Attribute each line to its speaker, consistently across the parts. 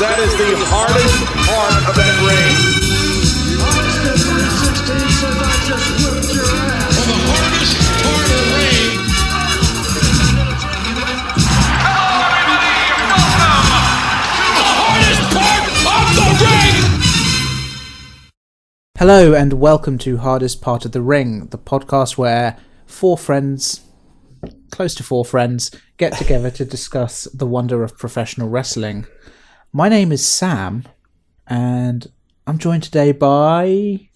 Speaker 1: That is the hardest part of that ring.
Speaker 2: Austin 316 says I just whipped your ass.
Speaker 3: For the hardest part of the ring.
Speaker 1: Hello, everybody. Welcome
Speaker 3: The hardest part of the ring.
Speaker 4: Hello and welcome to Hardest Part of the Ring, the podcast where close to four friends, get together to discuss the wonder of professional wrestling. My name is Sam, and I'm joined today by...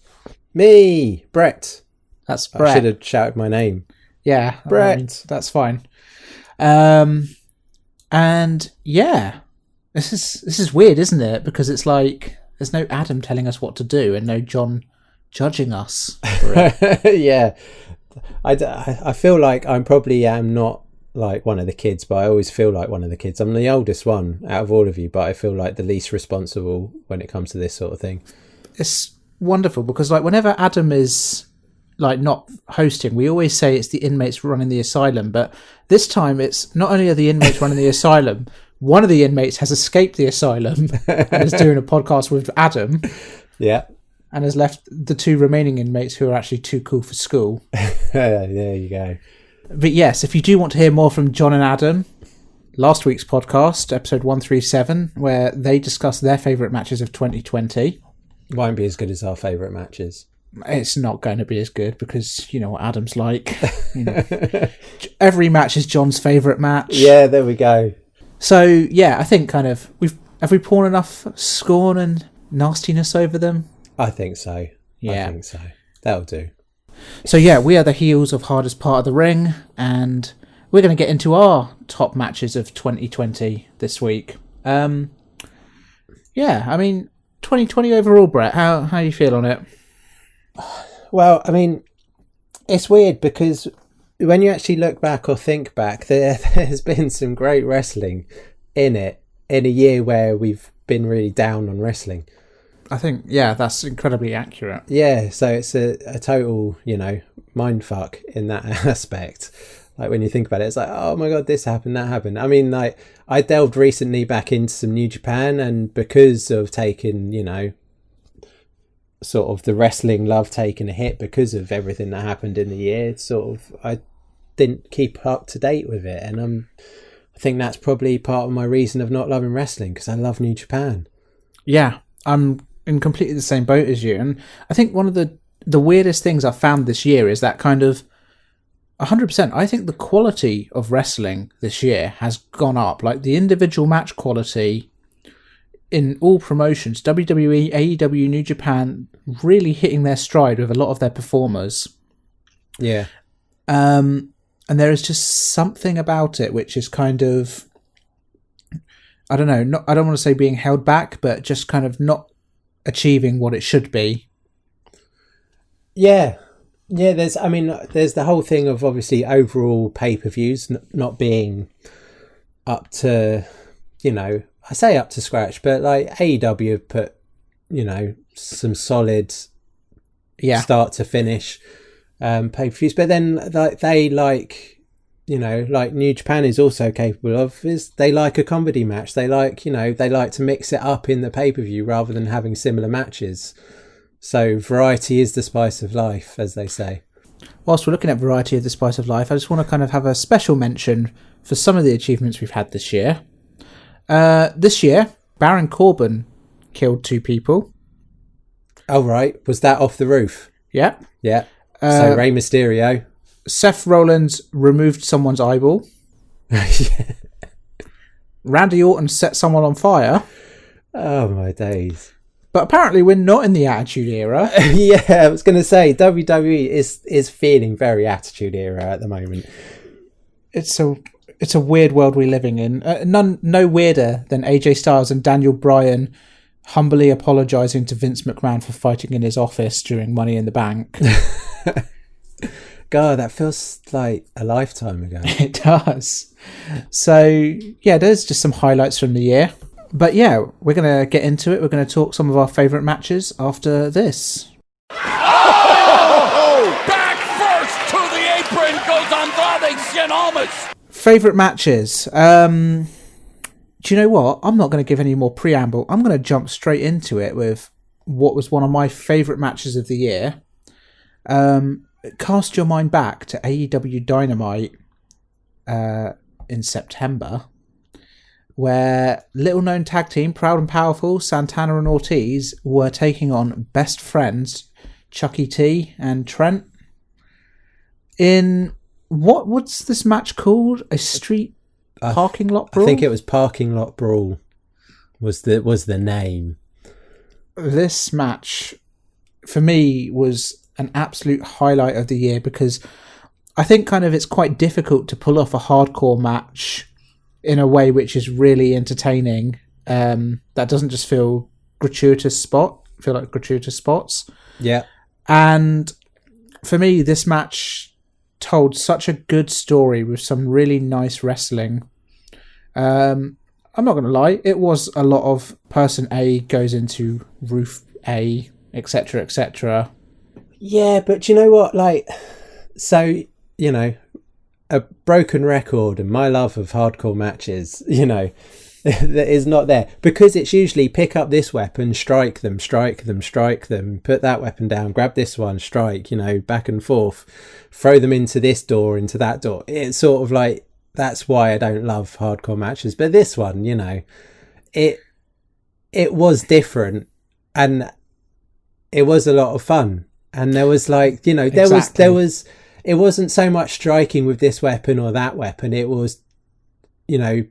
Speaker 5: Me, Brett.
Speaker 4: That's Brett.
Speaker 5: I should have shouted my name.
Speaker 4: Yeah,
Speaker 5: Brett.
Speaker 4: I mean, that's fine. And yeah, this is weird, isn't it? Because it's like there's no Adam telling us what to do and no John judging us for it.
Speaker 5: Yeah, I feel like I probably am not like one of the kids, but I always feel like one of the kids. I'm the oldest one out of all of you, but I feel like the least responsible when it comes to this sort of thing.
Speaker 4: It's wonderful because like whenever Adam is like not hosting, we always say it's the inmates running the asylum, but this time it's not only are the inmates running the asylum, one of the inmates has escaped the asylum and is doing a podcast with Adam.
Speaker 5: Yeah.
Speaker 4: And has left the two remaining inmates who are actually too cool for school.
Speaker 5: There you go.
Speaker 4: But yes, if you do want to hear more from John and Adam, last week's podcast, episode 137, where they discuss their favourite matches of 2020.
Speaker 5: Won't be as good as our favourite matches.
Speaker 4: It's not going to be as good because you know what Adam's like. You know, every match is John's favourite match.
Speaker 5: Yeah, there we go.
Speaker 4: So yeah, I think kind of have we poured enough scorn and nastiness over them?
Speaker 5: I think so.
Speaker 4: Yeah.
Speaker 5: I think so. That'll do.
Speaker 4: So yeah, we are the heels of Hardest Part of the Ring, and we're going to get into our top matches of 2020 this week. Yeah, I mean, 2020 overall, Brett, how you feel on it?
Speaker 5: Well, I mean, it's weird because when you actually look back or think back, there's been some great wrestling in it in a year where we've been really down on wrestling.
Speaker 4: I think, yeah, that's incredibly accurate.
Speaker 5: Yeah, so it's a total, mind fuck in that aspect. Like when you think about it, it's like, oh my God, this happened, that happened. I mean, like I delved recently back into some New Japan, and because of taking, sort of the wrestling love taking a hit because of everything that happened in the year, sort of I didn't keep up to date with it. And I think that's probably part of my reason of not loving wrestling, because I love New Japan.
Speaker 4: Yeah, I'm in completely the same boat as you, and I think one of the weirdest things I've found this year is that kind of 100%. I think the quality of wrestling this year has gone up. Like the individual match quality in all promotions, WWE, AEW, New Japan, really hitting their stride with a lot of their performers.
Speaker 5: Yeah.
Speaker 4: And there is just something about it which is kind of, I don't know, I don't want to say being held back, but just kind of not achieving what it should be.
Speaker 5: Yeah, there's the whole thing of obviously overall pay-per-views not being up to, I say up to scratch, but like AEW have put, some solid start to finish pay-per-views, but then like New Japan is also capable of, is they like a comedy match. They like, they like to mix it up in the pay-per-view rather than having similar matches. So variety is the spice of life, as they say.
Speaker 4: Whilst we're looking at variety of the spice of life, I just want to kind of have a special mention for some of the achievements we've had this year. This year, Baron Corbin killed 2 people.
Speaker 5: Oh, right. Was that off the roof?
Speaker 4: Yeah.
Speaker 5: Yeah. So Rey Mysterio.
Speaker 4: Seth Rollins removed someone's eyeball.
Speaker 5: Yeah.
Speaker 4: Randy Orton set someone on fire.
Speaker 5: Oh, my days.
Speaker 4: But apparently we're not in the Attitude Era.
Speaker 5: Yeah, I was going to say, WWE is feeling very Attitude Era at the moment.
Speaker 4: It's a weird world we're living in. No weirder than AJ Styles and Daniel Bryan humbly apologising to Vince McMahon for fighting in his office during Money in the Bank.
Speaker 5: God, that feels like a lifetime ago.
Speaker 4: It does. So, yeah, there's just some highlights from the year. But yeah, we're going to get into it. We're going to talk some of our favourite matches after this.
Speaker 3: Oh! Back first to the apron goes Andrade Cien Almas.
Speaker 4: Favourite matches. do you know what? I'm not going to give any more preamble. I'm going to jump straight into it with what was one of my favourite matches of the year. Cast your mind back to AEW Dynamite in September, where little-known tag team, Proud and Powerful, Santana and Ortiz, were taking on best friends, Chucky T and Trent. In what's this match called? A street parking lot brawl?
Speaker 5: I think it was Parking Lot Brawl was the name.
Speaker 4: This match, for me, was an absolute highlight of the year because I think kind of it's quite difficult to pull off a hardcore match in a way which is really entertaining. That doesn't just feel like gratuitous spots.
Speaker 5: Yeah.
Speaker 4: And for me, this match told such a good story with some really nice wrestling. I'm not going to lie, it was a lot of person A goes into roof A, etc., etc.
Speaker 5: Yeah, but you know what? Like, so, you know, a broken record and my love of hardcore matches, you know, that is not there because it's usually pick up this weapon, strike them, put that weapon down, grab this one, strike, you know, back and forth, throw them into this door, into that door. It's sort of like, that's why I don't love hardcore matches. But this one, you know, it was different and it was a lot of fun. And there was like, you know, there was, it wasn't so much striking with this weapon or that weapon. It was, you know,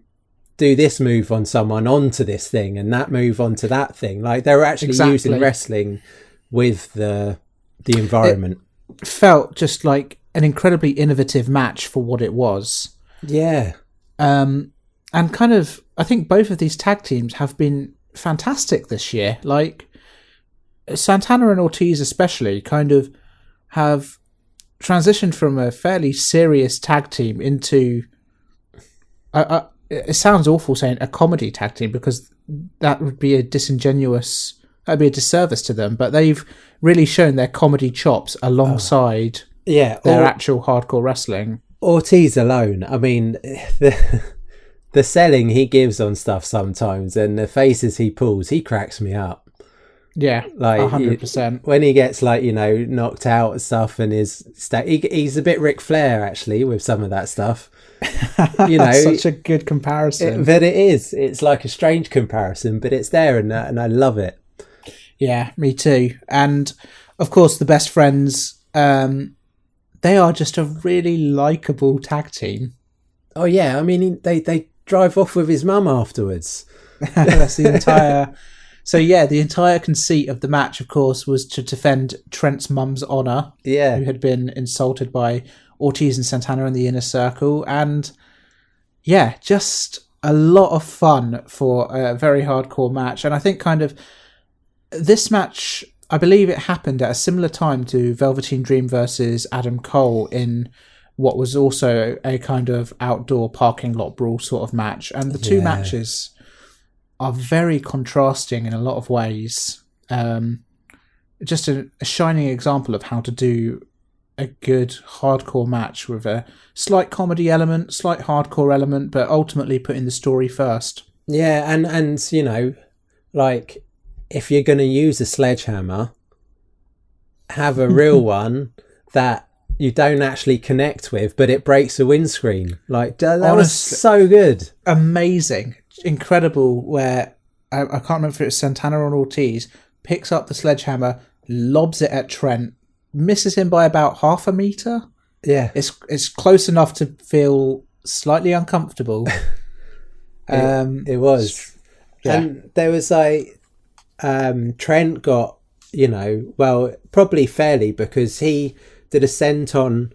Speaker 5: do this move on someone onto this thing and that move onto that thing. Like they were actually using wrestling with the environment.
Speaker 4: It felt just like an incredibly innovative match for what it was.
Speaker 5: Yeah.
Speaker 4: And kind of, I think both of these tag teams have been fantastic this year. Like Santana and Ortiz especially kind of have transitioned from a fairly serious tag team into it sounds awful saying a comedy tag team because that would be that'd be a disservice to them, but they've really shown their comedy chops alongside their actual hardcore wrestling.
Speaker 5: Ortiz alone, I mean, the selling he gives on stuff sometimes and the faces he pulls, he cracks me up.
Speaker 4: Yeah,
Speaker 5: like
Speaker 4: 100%.
Speaker 5: When he gets like, you know, knocked out and stuff and he's a bit Ric Flair actually with some of that stuff. You know,
Speaker 4: such a good comparison.
Speaker 5: But it is. It's like a strange comparison, but it's there and I love it.
Speaker 4: Yeah, me too. And of course, the best friends, they are just a really likable tag team.
Speaker 5: Oh yeah, I mean they drive off with his mum afterwards.
Speaker 4: That's the entire. So yeah, the entire conceit of the match, of course, was to defend Trent's mum's honour.
Speaker 5: Yeah,
Speaker 4: who had been insulted by Ortiz and Santana in the Inner Circle, and yeah, just a lot of fun for a very hardcore match. And I think kind of this match, I believe it happened at a similar time to Velveteen Dream versus Adam Cole in what was also a kind of outdoor parking lot brawl sort of match. And the two matches are very contrasting in a lot of ways. Just a shining example of how to do a good hardcore match with a slight comedy element, slight hardcore element, but ultimately putting the story first.
Speaker 5: Yeah, and you know, like if you're going to use a sledgehammer, have a real one that you don't actually connect with, but it breaks a windscreen. Like that honestly, was so good,
Speaker 4: amazing, incredible. Where I can't remember if it was Santana or Ortiz picks up the sledgehammer, lobs it at Trent, misses him by about half a meter.
Speaker 5: Yeah,
Speaker 4: it's close enough to feel slightly uncomfortable.
Speaker 5: It was, and there was like Trent got, you know, well, probably fairly because he did a scent on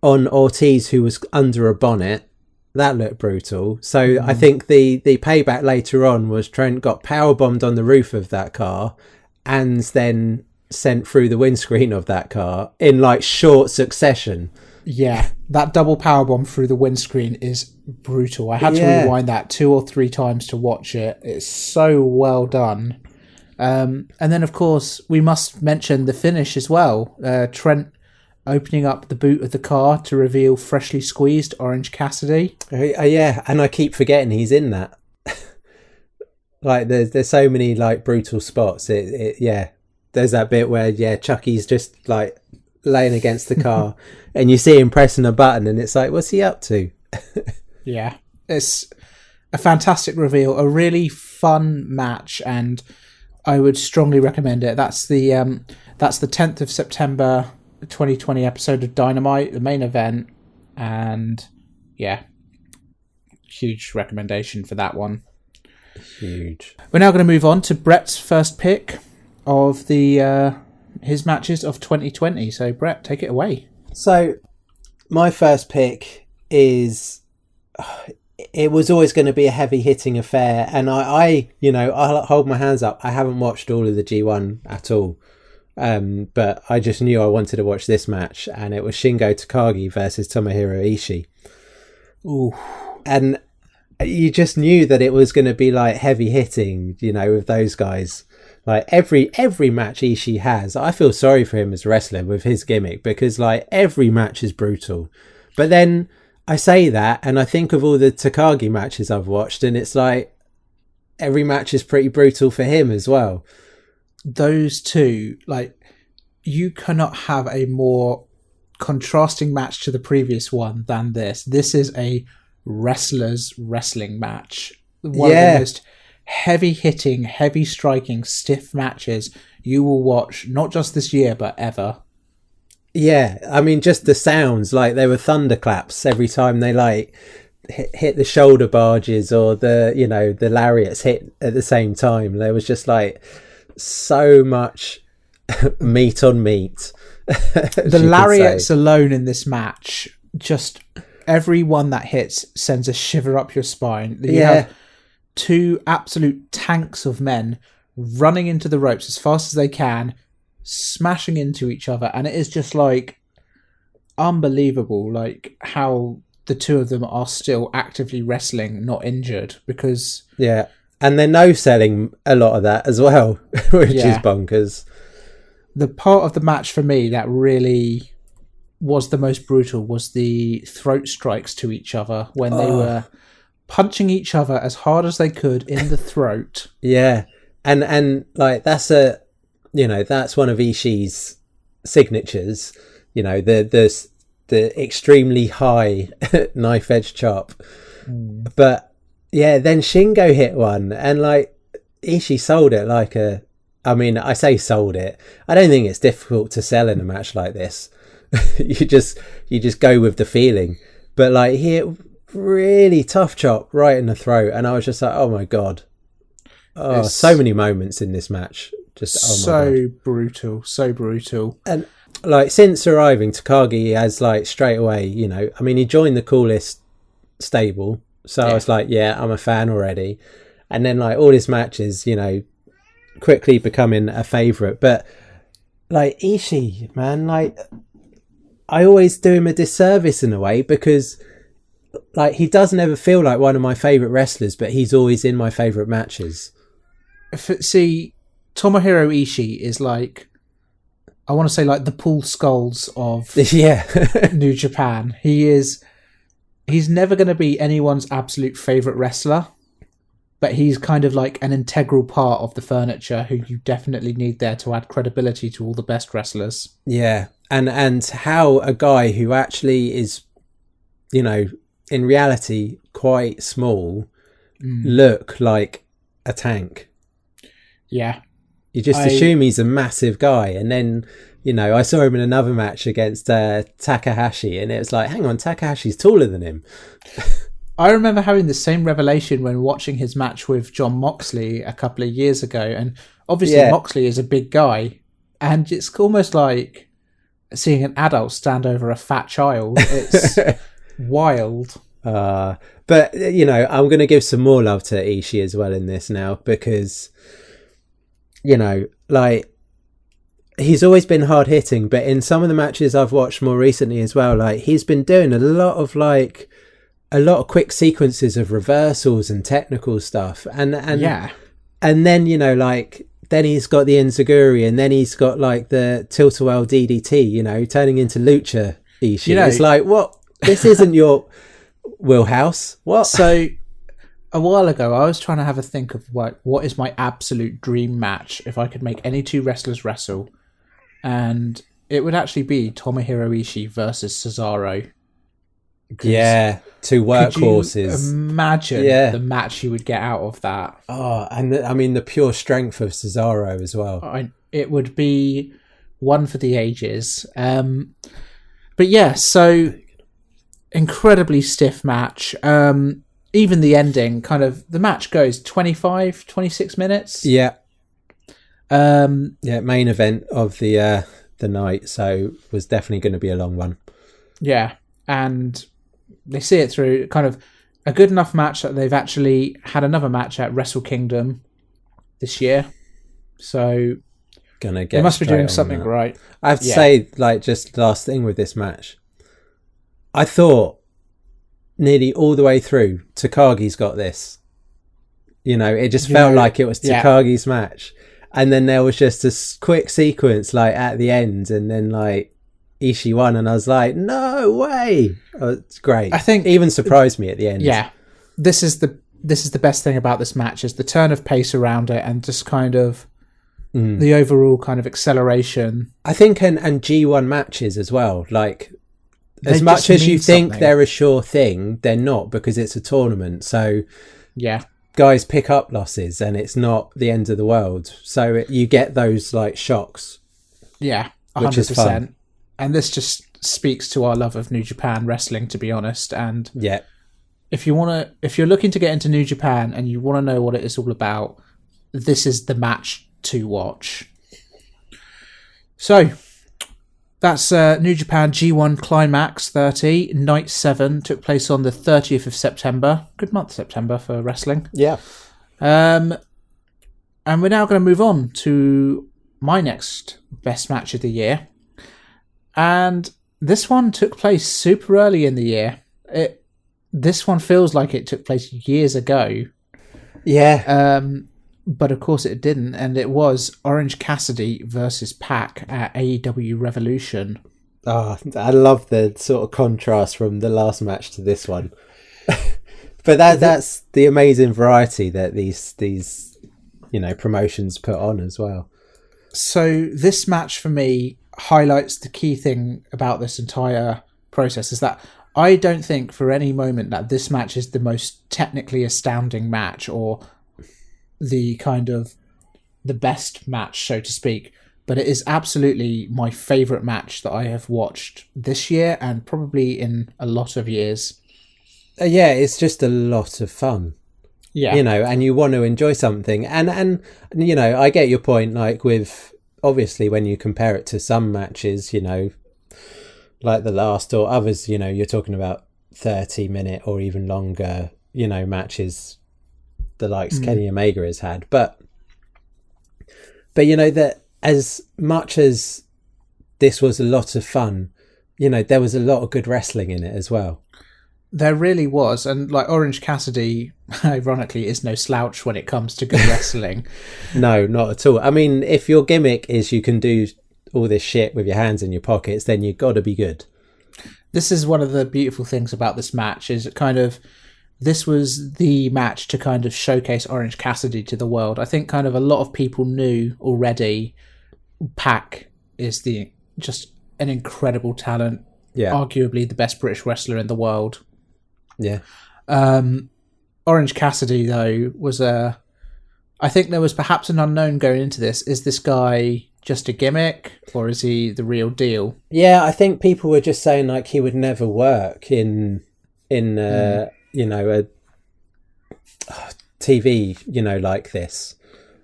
Speaker 5: Ortiz who was under a bonnet. That looked brutal. So I think the payback later on was Trent got powerbombed on the roof of that car and then sent through the windscreen of that car in like short succession.
Speaker 4: Yeah, that double powerbomb through the windscreen is brutal. I had to rewind that 2 or 3 times to watch it. It's so well done. And then, of course, we must mention the finish as well. Trent opening up the boot of the car to reveal freshly squeezed Orange Cassidy.
Speaker 5: Yeah, and I keep forgetting he's in that. Like there's so many like brutal spots. Yeah. There's that bit where Chucky's just like laying against the car, and you see him pressing a button, and it's like, what's he up to?
Speaker 4: Yeah, it's a fantastic reveal, a really fun match, and I would strongly recommend it. That's the 10th of September 2020 episode of Dynamite, the main event, and yeah, huge recommendation for that one.
Speaker 5: Huge.
Speaker 4: We're now going to move on to Brett's first pick of the his matches of 2020. So Brett, take it away.
Speaker 5: So my first pick is, it was always going to be a heavy hitting affair, and I'll hold my hands up. I haven't watched all of the G1 at all, but I just knew I wanted to watch this match, and it was Shingo Takagi versus Tomohiro Ishii.
Speaker 4: Ooh,
Speaker 5: and you just knew that it was going to be like heavy hitting, with those guys. Like every match Ishii has, I feel sorry for him as a wrestler with his gimmick, because like every match is brutal. But then I say that and I think of all the Takagi matches I've watched, and it's like every match is pretty brutal for him as well.
Speaker 4: Those two, like, you cannot have a more contrasting match to the previous one than this. This is a wrestlers wrestling match. One of the most heavy hitting, heavy striking, stiff matches you will watch, not just this year, but ever.
Speaker 5: Yeah, I mean, just the sounds, like they were thunderclaps every time they like hit the shoulder barges, or the lariats hit at the same time. There was just like so much meat on meat.
Speaker 4: The lariats alone in this match, just every one that hits sends a shiver up your spine. You have two absolute tanks of men running into the ropes as fast as they can, smashing into each other, and it is just like unbelievable, like how the two of them are still actively wrestling, not injured, because
Speaker 5: and they're no-selling a lot of that as well, which is bonkers.
Speaker 4: The part of the match for me that really was the most brutal was the throat strikes to each other, when they were punching each other as hard as they could in the throat.
Speaker 5: And like that's one of Ishii's signatures, the extremely high knife edge chop. But then Shingo hit one, and like Ishii sold it like I say sold it. I don't think it's difficult to sell in a match like this. you just go with the feeling. But like he hit really tough chop right in the throat, and I was just like, oh my god. Oh, so many moments in this match. Just
Speaker 4: so brutal.
Speaker 5: And like since arriving, Takagi has like straight away, he joined the Coolest stable, so I was like, I'm a fan already. And then like all his matches, quickly becoming a favourite. But like Ishii, man, like I always do him a disservice in a way, because like he doesn't ever feel like one of my favourite wrestlers, but he's always in my favourite matches.
Speaker 4: See, Tomohiro Ishii is like, I want to say like the Paul Scholes of New Japan. He's never going to be anyone's absolute favourite wrestler, but he's kind of like an integral part of the furniture who you definitely need there to add credibility to all the best wrestlers.
Speaker 5: Yeah, and how a guy who actually is, in reality quite small, look like a tank.
Speaker 4: Yeah.
Speaker 5: You just assume he's a massive guy, and then, I saw him in another match against Takahashi, and it was like, hang on, Takahashi's taller than him.
Speaker 4: I remember having the same revelation when watching his match with John Moxley a couple of years ago, and obviously Moxley is a big guy, and it's almost like seeing an adult stand over a fat child. It's wild.
Speaker 5: But, I'm going to give some more love to Ishii as well in this now, because, like, he's always been hard hitting, but in some of the matches I've watched more recently as well, like, he's been doing a lot of quick sequences of reversals and technical stuff. And then, like, then he's got the Enziguri, and then he's got like the Tilt-A-Whirl DDT, turning into Lucha Ishii. It's like, what? This isn't your wheelhouse. What?
Speaker 4: So a while ago, I was trying to have a think of what is my absolute dream match if I could make any two wrestlers wrestle, and it would actually be Tomohiro Ishii versus Cesaro.
Speaker 5: Yeah, two workhorses.
Speaker 4: Imagine the match you would get out of that.
Speaker 5: Oh, and I mean the pure strength of Cesaro as well.
Speaker 4: It would be one for the ages. But yeah, so incredibly stiff match. Even the ending, kind of, the match goes 25, 26 minutes.
Speaker 5: Yeah. Main event of the night, so was definitely going to be a long one.
Speaker 4: Yeah, and they see it through. Kind of a good enough match that they've actually had another match at Wrestle Kingdom this year. So they must be doing something right.
Speaker 5: I have to say, like, just last thing with this match, I thought nearly all the way through, Takagi's got this. You know, it just felt like it was Takagi's match. And then there was just a quick sequence, like, at the end, and then, like, Ishii won, and I was like, no way! Oh, it's great. I think even surprised me at the end.
Speaker 4: Yeah. This is the best thing about this match, is the turn of pace around it, and just kind of the overall kind of acceleration.
Speaker 5: I think, and G1 matches as well, like, as much as you think they're a sure thing, they're not, because it's a tournament. So,
Speaker 4: yeah,
Speaker 5: guys pick up losses, and it's not the end of the world. So you get those, like, shocks.
Speaker 4: Yeah, 100%.
Speaker 5: Which is fun.
Speaker 4: And this just speaks to our love of New Japan wrestling, to be honest. And
Speaker 5: yeah,
Speaker 4: if you're looking to get into New Japan and you want to know what it is all about, this is the match to watch. So that's New Japan G1 Climax 30, Night 7, took place on the 30th of September. Good month, September, for wrestling.
Speaker 5: Yeah.
Speaker 4: And we're now going to move on to my next best match of the year. And this one took place super early in the year. This one feels like it took place years ago.
Speaker 5: Yeah.
Speaker 4: But of course it didn't, and it was Orange Cassidy versus Pac at AEW Revolution.
Speaker 5: Oh, I love the sort of contrast from the last match to this one. But that's the amazing variety that these promotions put on as well.
Speaker 4: So this match for me highlights the key thing about this entire process, is that I don't think for any moment that this match is the most technically astounding match or the kind of the best match, so to speak, but it is absolutely my favourite match that I have watched this year and probably in a lot of years.
Speaker 5: Yeah, it's just a lot of fun.
Speaker 4: Yeah.
Speaker 5: And you want to enjoy something. And I get your point, like, with, obviously, when you compare it to some matches, like the last or others, you're talking about 30-minute or even longer, matches, the likes Kenny Omega has had. But that as much as this was a lot of fun, there was a lot of good wrestling in it as well.
Speaker 4: There really was. And like Orange Cassidy, ironically, is no slouch when it comes to good wrestling.
Speaker 5: No, not at all. I mean, if your gimmick is you can do all this shit with your hands in your pockets, then you've got to be good.
Speaker 4: This is one of the beautiful things about this match, is it kind of, this was the match to kind of showcase Orange Cassidy to the world. I think kind of a lot of people knew already Pac is just an incredible talent.
Speaker 5: Yeah.
Speaker 4: Arguably the best British wrestler in the world.
Speaker 5: Yeah.
Speaker 4: Orange Cassidy, though, was I think there was perhaps an unknown going into this. Is this guy just a gimmick, or is he the real deal?
Speaker 5: Yeah, I think people were just saying, like, he would never work in a TV, like this.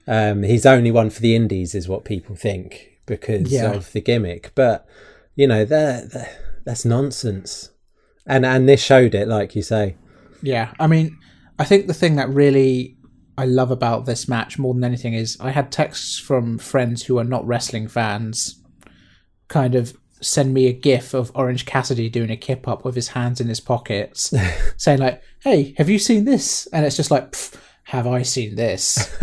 Speaker 5: He's only one for the indies, is what people think, because of the gimmick. But, that's nonsense. And this showed it, like you say.
Speaker 4: Yeah, I mean, I think the thing that really I love about this match more than anything is I had texts from friends who are not wrestling fans kind of send me a gif of Orange Cassidy doing a kip up with his hands in his pockets saying like, hey, have you seen this? And it's just like, have I seen this?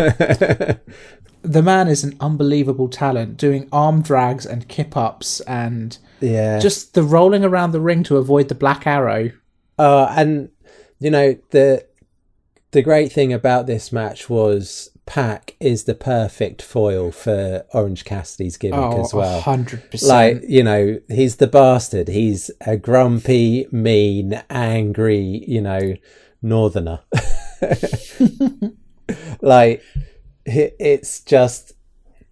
Speaker 4: The man is an unbelievable talent, doing arm drags and kip ups and just the rolling around the ring to avoid the black arrow.
Speaker 5: And the great thing about this match was Pac is the perfect foil for Orange Cassidy's gimmick as well.
Speaker 4: 100%.
Speaker 5: Like, you know, he's the bastard. He's a grumpy, mean, angry, you know, northerner. Like, it's just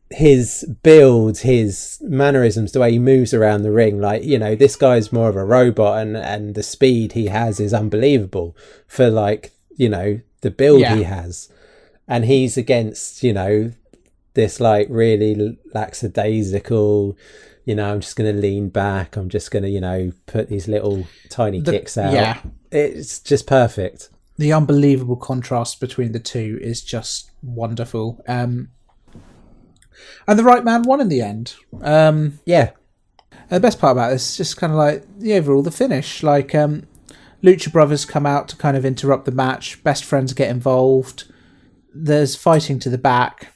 Speaker 5: his build, his mannerisms, the way he moves around the ring. Like, you know, this guy's more of a robot, and the speed he has is unbelievable for, like, you know, the build he has. And he's against, you know, this like really lackadaisical, you know, I'm just going to lean back. I'm just going to, you know, put these little tiny kicks out.
Speaker 4: Yeah.
Speaker 5: It's just perfect.
Speaker 4: The unbelievable contrast between the two is just wonderful. And the right man won in the end.
Speaker 5: Yeah.
Speaker 4: The best part about this is just kind of like the overall, the finish. Like, Lucha Brothers come out to kind of interrupt the match. Best friends get involved. There's fighting to the back.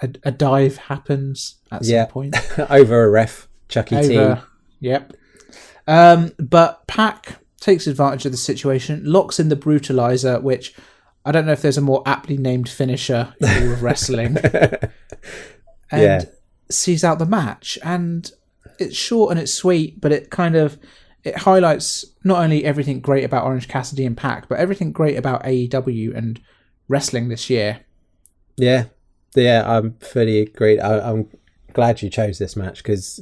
Speaker 4: A dive happens at some point.
Speaker 5: Over a ref, Chucky T.
Speaker 4: Yep. But Pac takes advantage of the situation, locks in the brutalizer, which I don't know if there's a more aptly named finisher in all of wrestling. And sees out the match. And it's short and it's sweet, but it highlights not only everything great about Orange Cassidy and Pac, but everything great about AEW and wrestling this year.
Speaker 5: Yeah, I'm fully agreed. I'm glad you chose this match because,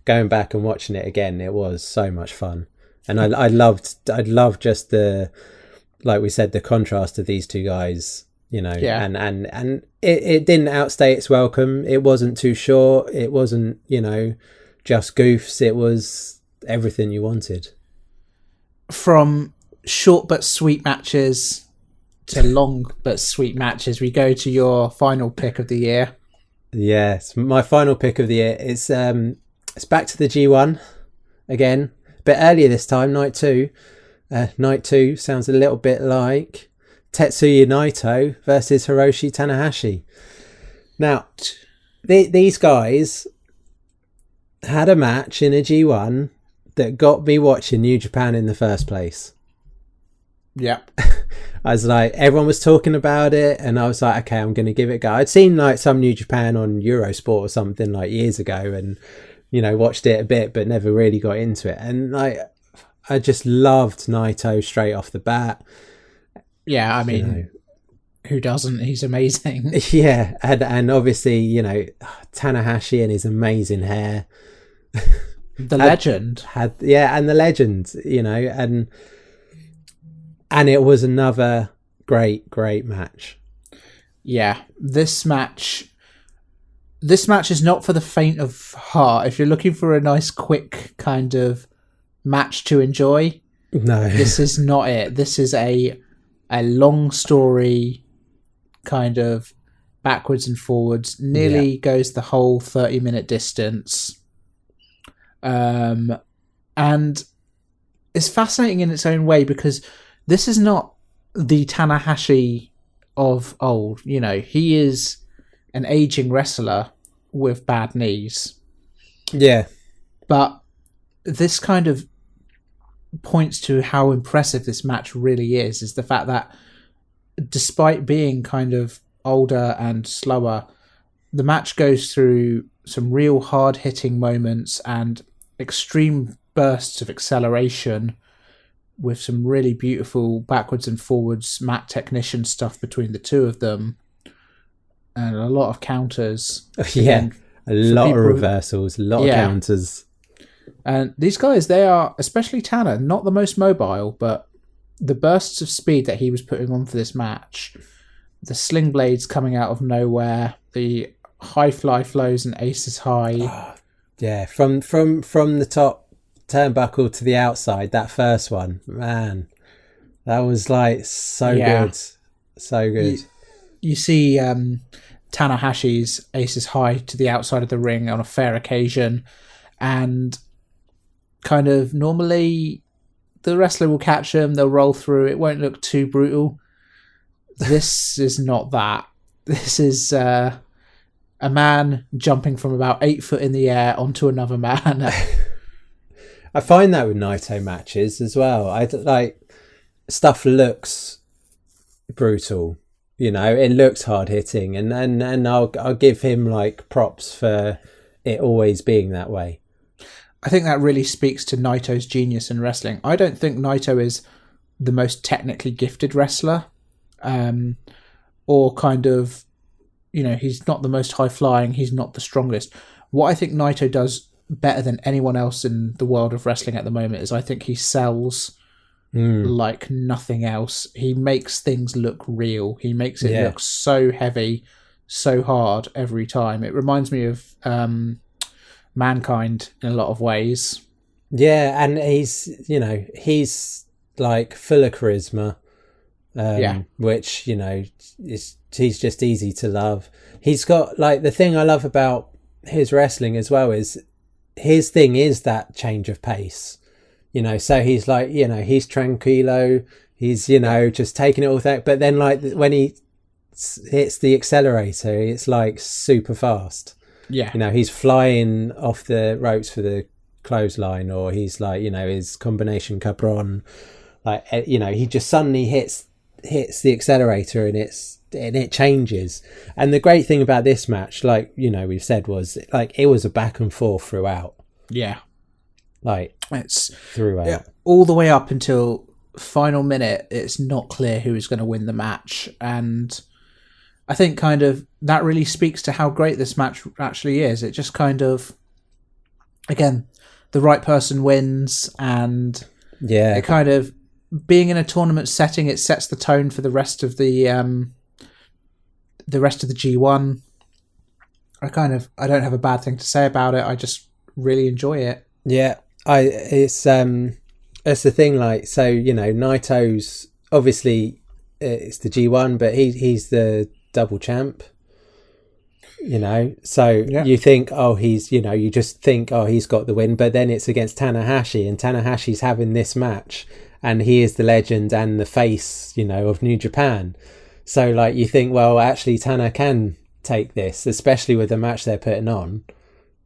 Speaker 5: going back and watching it again, it was so much fun. And I loved just the, like we said, the contrast of these two guys, you know, and it didn't outstay its welcome. It wasn't too short. It wasn't, you know, just goofs. It was everything you wanted. From
Speaker 4: short but sweet matches to long but sweet matches, we go to your final pick of the year.
Speaker 5: Yes, my final pick of the year is it's back to the G1 again, a bit earlier this time, night 2. Night 2 sounds a little bit like Tetsuya Naito versus Hiroshi Tanahashi. Now, these guys had a match in a G1 that got me watching New Japan in the first place.
Speaker 4: Yep.
Speaker 5: I was like, everyone was talking about it, and I was like, okay, I'm going to give it a go. I'd seen like some New Japan on Eurosport or something like years ago, and, you know, watched it a bit, but never really got into it. And like, I just loved Naito straight off the bat.
Speaker 4: Yeah, I mean, you know, who doesn't? He's amazing.
Speaker 5: Yeah, and obviously, you know, Tanahashi and his amazing hair.
Speaker 4: The legend.
Speaker 5: And the legend, you know, and it was another great match.
Speaker 4: Yeah, this match is not for the faint of heart. If you're looking for a nice, quick kind of match to enjoy,
Speaker 5: no,
Speaker 4: this is not it. This is a long story, kind of backwards and forwards. Nearly goes the whole 30-minute distance. And it's fascinating in its own way because this is not the Tanahashi of old. You know, he is an aging wrestler with bad knees.
Speaker 5: Yeah.
Speaker 4: But this kind of points to how impressive this match really is the fact that despite being kind of older and slower, the match goes through some real hard-hitting moments and extreme bursts of acceleration with some really beautiful backwards and forwards mat technician stuff between the two of them, and a lot of counters.
Speaker 5: Yeah, a lot of reversals, a lot of counters.
Speaker 4: And these guys, they are, especially Tanner, not the most mobile, but the bursts of speed that he was putting on for this match, the sling blades coming out of nowhere, the high fly flows and aces high.
Speaker 5: Yeah, from the top turnbuckle to the outside, that first one, man, that was like so good. So good.
Speaker 4: You see Tanahashi's aces high to the outside of the ring on a fair occasion, and kind of normally the wrestler will catch him, they'll roll through, it won't look too brutal. This is not that. This is a man jumping from about 8 foot in the air onto another man.
Speaker 5: I find that with Naito matches as well. I like stuff looks brutal. You know, it looks hard hitting, and I'll give him like props for it always being that way.
Speaker 4: I think that really speaks to Naito's genius in wrestling. I don't think Naito is the most technically gifted wrestler, or kind of, you know, he's not the most high flying, he's not the strongest. What I think Naito does better than anyone else in the world of wrestling at the moment is I think he sells like nothing else. He makes things look real. He makes it look so heavy, so hard every time. It reminds me of Mankind in a lot of ways.
Speaker 5: Yeah, and he's like full of charisma, which, you know, he's just easy to love. He's got, like, the thing I love about his wrestling as well is his thing is that change of pace. You know, so he's like, you know, he's tranquilo, he's, you know, just taking it all that, but then like when he hits the accelerator, it's like super fast.
Speaker 4: Yeah.
Speaker 5: You know, he's flying off the ropes for the clothesline, or he's like, you know, his combination cabron, like, you know, he just suddenly hits the accelerator and it changes. And the great thing about this match, like, you know, we've said, was like it was a back and forth throughout.
Speaker 4: Yeah.
Speaker 5: Like
Speaker 4: It's
Speaker 5: throughout.
Speaker 4: all the way up until final minute, it's not clear who is going to win the match. And I think kind of that really speaks to how great this match actually is. It just kind of, again, the right person wins, and it kind of, being in a tournament setting, it sets the tone for the rest of the G1. I don't have a bad thing to say about it. I just really enjoy it.
Speaker 5: Yeah, it's the thing, like, so, you know, Naito's obviously it's the G1, but he's the double champ, you know, so you think, oh, he's, you know, you just think, oh, he's got the win, but then it's against Tanahashi, and Tanahashi's having this match, and he is the legend and the face, you know, of New Japan. So, like, you think, well, actually Tana can take this, especially with the match they're putting on.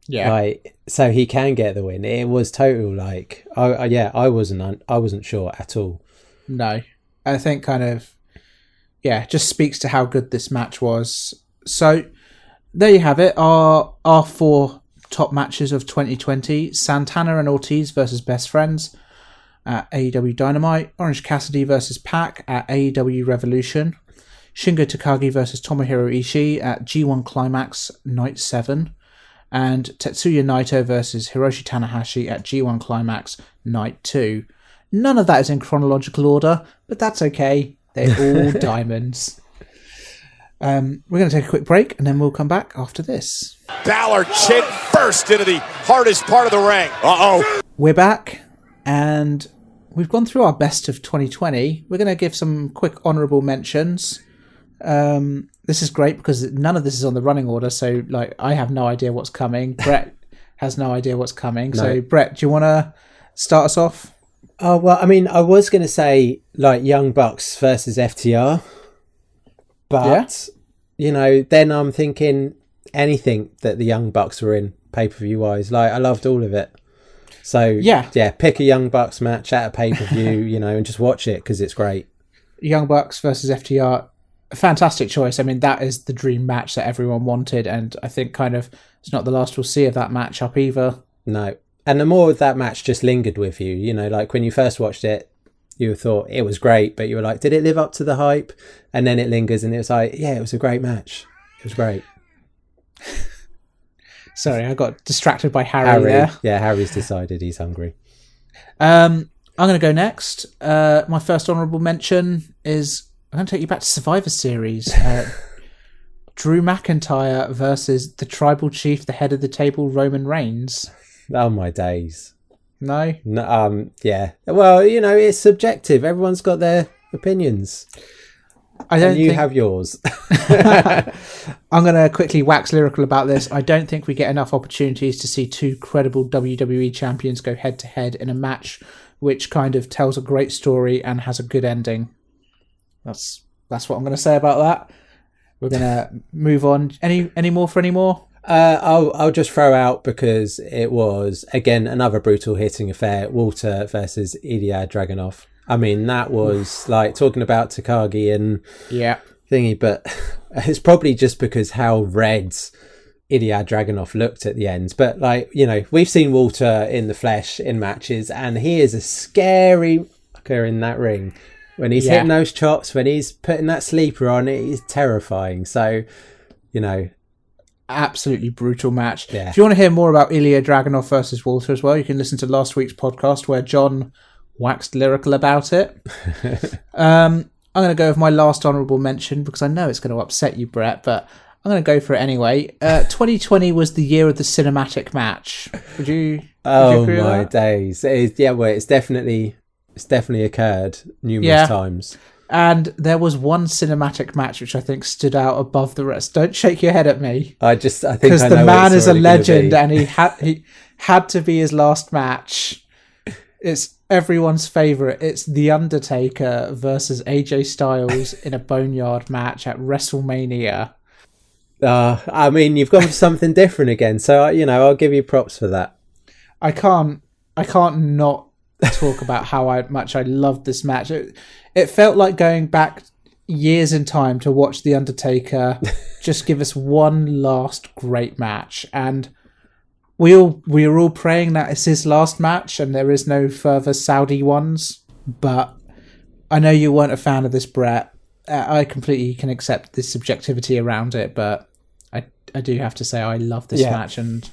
Speaker 4: Yeah.
Speaker 5: Like, so he can get the win. It was total, like, I wasn't sure at all.
Speaker 4: No, I think kind of, it just speaks to how good this match was. So there you have it. Our 4 top matches of 2020: Santana and Ortiz versus Best Friends at AEW Dynamite, Orange Cassidy versus Pac at AEW Revolution, Shingo Takagi versus Tomohiro Ishii at G1 Climax Night 7, and Tetsuya Naito versus Hiroshi Tanahashi at G1 Climax Night 2. None of that is in chronological order, but that's okay. They're all diamonds. We're going to take a quick break, and then we'll come back after this.
Speaker 3: Balor chin first into the hardest part of the ring. Uh-oh.
Speaker 4: We're back, and we've gone through our best of 2020. We're going to give some quick honourable mentions. This is great because none of this is on the running order, so like I have no idea what's coming. Brett has no idea what's coming. No. So Brett, do you want to start us off?
Speaker 5: Oh, well, I mean, I was going to say like Young Bucks versus FTR, but you know, then I'm thinking anything that the Young Bucks were in pay-per-view wise, like I loved all of it. So pick a Young Bucks match at a pay-per-view, you know, and just watch it because it's great.
Speaker 4: Young Bucks versus FTR. A fantastic choice. I mean, that is the dream match that everyone wanted, and I think kind of it's not the last we'll see of that matchup either.
Speaker 5: No. And the more that match just lingered with you, you know, like when you first watched it, you thought it was great, but you were like, did it live up to the hype? And then it lingers, and it was like, yeah, it was a great match. It was great.
Speaker 4: Sorry, I got distracted by Harry there.
Speaker 5: Yeah, Harry's decided he's hungry.
Speaker 4: I'm going to go next. My first honourable mention is, I'm going to take you back to Survivor Series. Drew McIntyre versus the Tribal Chief, the head of the table, Roman Reigns.
Speaker 5: Oh, my days.
Speaker 4: No?
Speaker 5: Yeah. Well, you know, it's subjective. Everyone's got their opinions. You have yours.
Speaker 4: I'm going to quickly wax lyrical about this. I don't think we get enough opportunities to see 2 credible WWE champions go head-to-head in a match which kind of tells a great story and has a good ending. That's what I'm going to say about that. We're going to move on. Any more for any more?
Speaker 5: I'll just throw out, because it was, again, another brutal hitting affair, Walter versus Ilya Dragunov. I mean, that was like talking about Takagi and
Speaker 4: Yeah.
Speaker 5: thingy, but it's probably just because how red Ilya Dragunov looked at the end. But like, you know, we've seen Walter in the flesh in matches, and he is a scary fucker in that ring. When he's hitting those chops, when he's putting that sleeper on, it is terrifying. So, you know,
Speaker 4: Absolutely brutal match.
Speaker 5: Yeah.
Speaker 4: If you want to hear more about Ilya Dragunov versus Walter as well, you can listen to last week's podcast where John waxed lyrical about it. I'm going to go with my last honourable mention because I know it's going to upset you, Brett, but I'm going to go for it anyway. 2020 was the year of the cinematic match. Would you agree with that?
Speaker 5: Days. It's definitely occurred numerous times.
Speaker 4: And there was one cinematic match which I think stood out above the rest. Don't shake your head at me.
Speaker 5: I think
Speaker 4: because
Speaker 5: I know
Speaker 4: the man is a
Speaker 5: already
Speaker 4: legend, and he had to be his last match. It's everyone's favourite. It's The Undertaker versus AJ Styles in a boneyard match at WrestleMania.
Speaker 5: I mean, you've gone for something different again, so you know, I'll give you props for that.
Speaker 4: I can't not talk about how much I loved this match. It felt like going back years in time to watch The Undertaker just give us one last great match, and we are all praying that it's his last match and there is no further Saudi ones. But I know you weren't a fan of this, Brett. I completely can accept the subjectivity around it, but I do have to say I love this match, and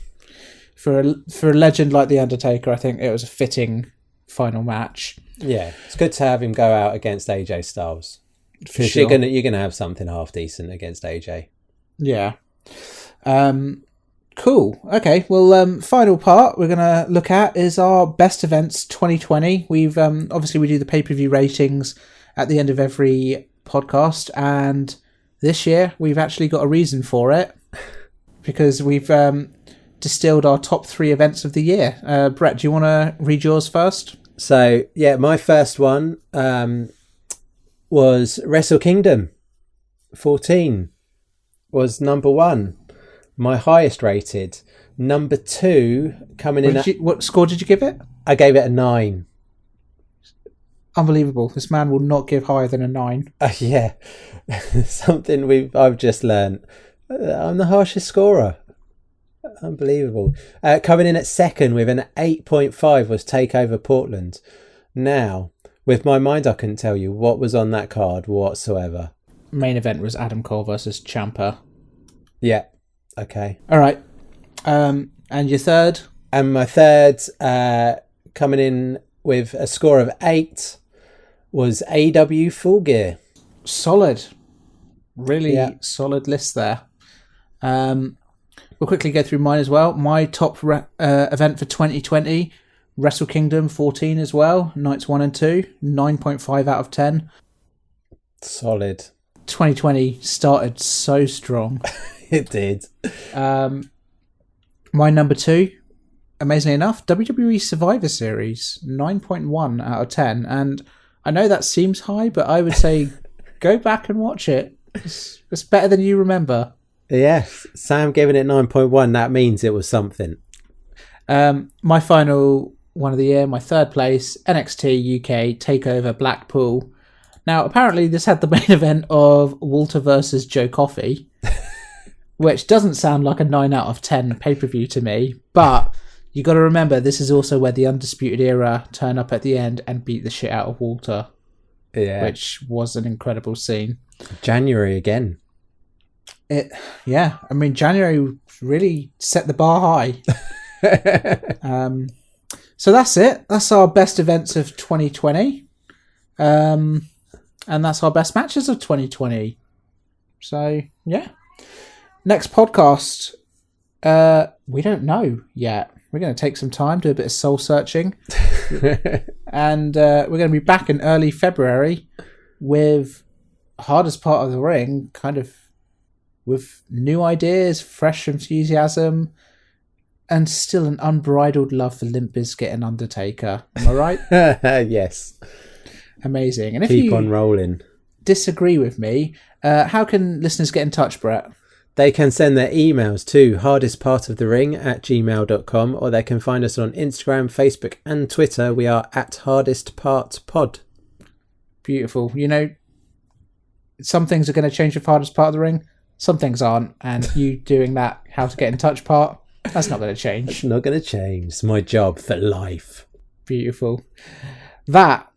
Speaker 4: for a legend like The Undertaker, I think it was a fitting final match.
Speaker 5: Yeah, it's good to have him go out against AJ Styles. Because
Speaker 4: Sure.
Speaker 5: you're gonna have something half decent against AJ.
Speaker 4: Yeah. Cool. Okay. Well, final part we're gonna look at is our best events 2020. We've obviously we do the pay-per-view ratings at the end of every podcast, and this year we've actually got a reason for it because we've distilled our top 3 events of the year. Brett, do you want to read yours first?
Speaker 5: So yeah, my first one was Wrestle Kingdom 14 was number 1, my highest rated. Number 2 coming in.
Speaker 4: What score did you give it?
Speaker 5: I gave it a 9.
Speaker 4: Unbelievable! This man will not give higher than a 9.
Speaker 5: Yeah, something I've just learned. I'm the harshest scorer. Unbelievable. Coming in at second with an 8.5 was Takeover Portland. Now, with my mind, I couldn't tell you what was on that card whatsoever.
Speaker 4: Main event was Adam Cole versus Ciampa.
Speaker 5: Yeah. Okay.
Speaker 4: All right. And your third?
Speaker 5: And my third, coming in with a score of 8, was AW Full Gear.
Speaker 4: Solid. Really solid list there. We'll quickly go through mine as well. My top event for 2020, Wrestle Kingdom 14 as well. Nights 1 and 2, 9.5 out of 10.
Speaker 5: Solid.
Speaker 4: 2020 started so strong.
Speaker 5: It did.
Speaker 4: My number 2, amazingly enough, WWE Survivor Series, 9.1 out of 10. And I know that seems high, but I would say go back and watch it. It's better than you remember.
Speaker 5: Yes, Sam giving it 9.1, that means it was something.
Speaker 4: My final one of the year, my third place, NXT UK TakeOver Blackpool. Now, apparently this had the main event of Walter versus Joe Coffey, which doesn't sound like a 9 out of 10 pay-per-view to me, but you got to remember this is also where the Undisputed Era turn up at the end and beat the shit out of Walter, which was an incredible scene. January
Speaker 5: again.
Speaker 4: January really set the bar high. So that's it. That's our best events of 2020. And that's our best matches of 2020. So, yeah. Next podcast, we don't know yet. We're going to take some time, do a bit of soul searching. And we're going to be back in early February with Hardest Part of the Ring, kind of with new ideas, fresh enthusiasm, and still an unbridled love for Limp Bizkit and Undertaker. Am I right?
Speaker 5: Yes.
Speaker 4: Amazing. And if
Speaker 5: Keep
Speaker 4: you
Speaker 5: on rolling.
Speaker 4: Disagree with me, how can listeners get in touch, Brett?
Speaker 5: They can send their emails to hardestpartofthering@gmail.com, or they can find us on Instagram, Facebook and Twitter. We are at hardestpartpod.
Speaker 4: Beautiful. You know, some things are going to change the hardest part of the ring. Some things aren't. And you doing that how to get in touch part, that's not going to change.
Speaker 5: It's not going to change. It's my job for life.
Speaker 4: Beautiful. That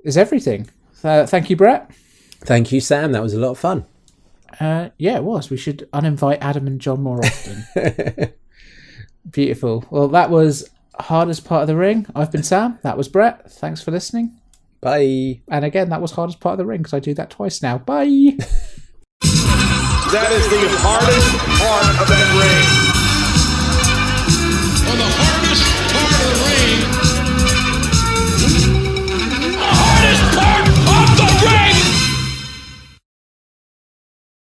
Speaker 4: is everything. Thank you, Brett.
Speaker 5: Thank you, Sam. That was a lot of fun.
Speaker 4: Yeah, it was. We should uninvite Adam and John more often. Beautiful. Well, that was Hardest Part of the Ring. I've been Sam. That was Brett. Thanks for listening.
Speaker 5: Bye.
Speaker 4: And again, that was Hardest Part of the Ring because I do that twice now. Bye.
Speaker 1: That is the hardest part of that ring.